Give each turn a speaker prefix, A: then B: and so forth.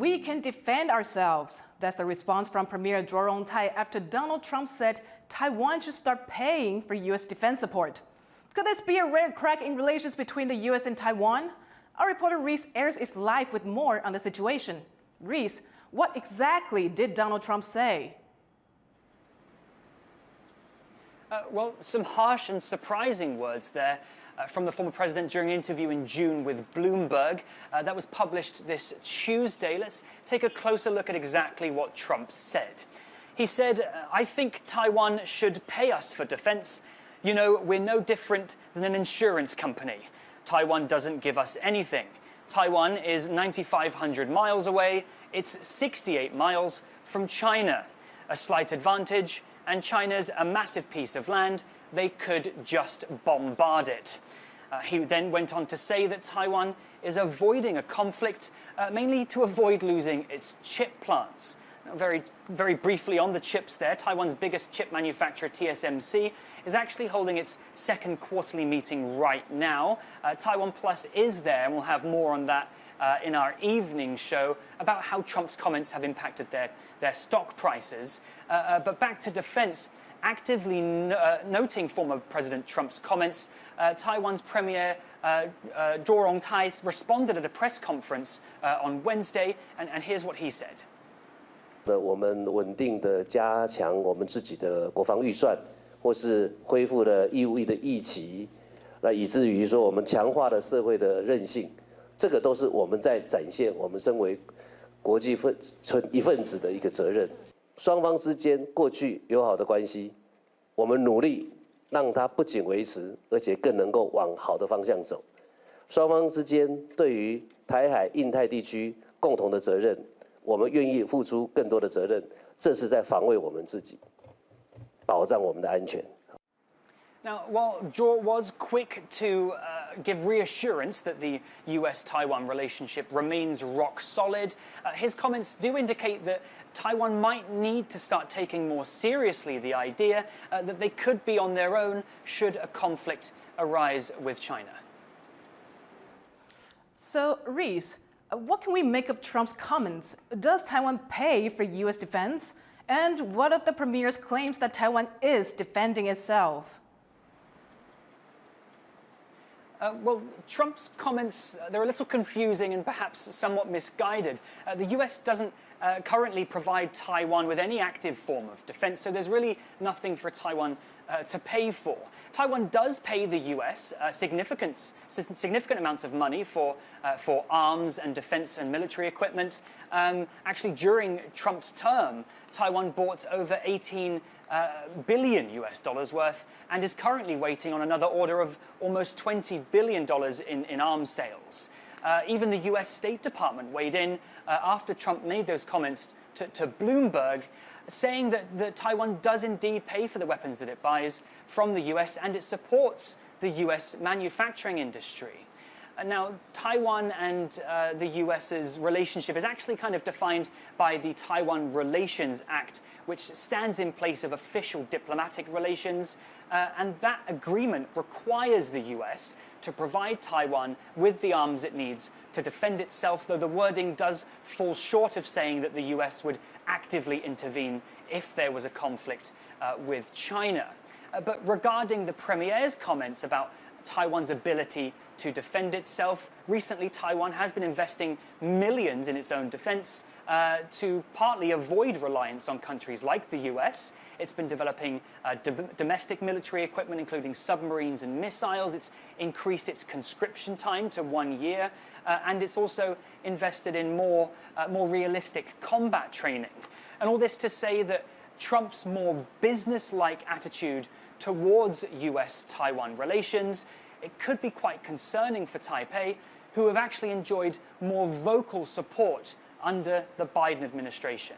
A: We can defend ourselves. That's the response from Premier Cho Jung-tai after Donald Trump said Taiwan should start paying for U.S. defense support. Could this be a rare crack in relations between the U.S. and Taiwan? Our reporter Reece Ayers is live with more on the situation. Reece, what exactly did Donald Trump say?
B: Well, some harsh and surprising words there from the former president during an interview in June with Bloomberg. That was published this Tuesday. Let's take a closer look at exactly what Trump said. He said, I think Taiwan should pay us for defense. You know, we're no different than an insurance company. Taiwan doesn't give us anything. Taiwan is 9,500 miles away. It's 68 miles from China. A slight advantage, and China's a massive piece of land. They could just bombard it. He then went on to say that Taiwan is avoiding a conflict, mainly to avoid losing its chip plants. Now, very briefly on the chips there, Taiwan's biggest chip manufacturer, TSMC, is actually holding its second quarterly meeting right now. TaiwanPlus is there, and we'll have more on that in our evening show about how Trump's comments have impacted their stock prices. But back to defense. Actively noting former President Trump's comments, Taiwan's Premier Cho Jung-tai responded at a press conference on Wednesday, and here's what he said.
C: 我们稳定的加强我们自己的国防预算，或是恢复了义务役的役期，那以至于说我们强化了社会的韧性，这个都是我们在展现我们身为国际一份子的一个责任。双方之间过去友好的关系，我们努力让它不仅维持，而且更能够往好的方向走。双方之间对于台海、印太地区共同的责任。 我们愿意付出更多的责任，这是在防卫我们自己，保障我们的安全。
B: Now, while Cho was quick to give reassurance that the US-Taiwan relationship remains rock solid, his comments do indicate that Taiwan might need to start taking more seriously the idea that they could be on their own should a conflict arise with China.
A: So, Reece, what can we make of Trump's comments? Does Taiwan pay for U.S. defense? And what of the Premier's claims that Taiwan is defending itself?
B: Well, Trump's comments, they're a little confusing and perhaps somewhat misguided. The US doesn't currently provide Taiwan with any active form of defense, so there's really nothing for Taiwan to pay for. Taiwan does pay the US significant amounts of money for arms and defense and military equipment. Actually, during Trump's term, Taiwan bought over 18 billion US dollars worth and is currently waiting on another order of almost $20 billion in arms sales. Even the US State Department weighed in after Trump made those comments to Bloomberg, saying that Taiwan does indeed pay for the weapons that it buys from the US and it supports the US manufacturing industry. Now, Taiwan and the US's relationship is actually kind of defined by the Taiwan Relations Act, which stands in place of official diplomatic relations. And that agreement requires the US to provide Taiwan with the arms it needs to defend itself, though the wording does fall short of saying that the US would actively intervene if there was a conflict with China. But regarding the Premier's comments about Taiwan's ability to defend itself, recently Taiwan has been investing millions in its own defense to partly avoid reliance on countries like the US. It's been developing domestic military equipment, including submarines and missiles. It's increased its conscription time to 1 year, and it's also invested in more realistic combat training. And all this to say that Trump's more business-like attitude towards US-Taiwan relations, it could be quite concerning for Taipei, who have actually enjoyed more vocal support under the Biden administration.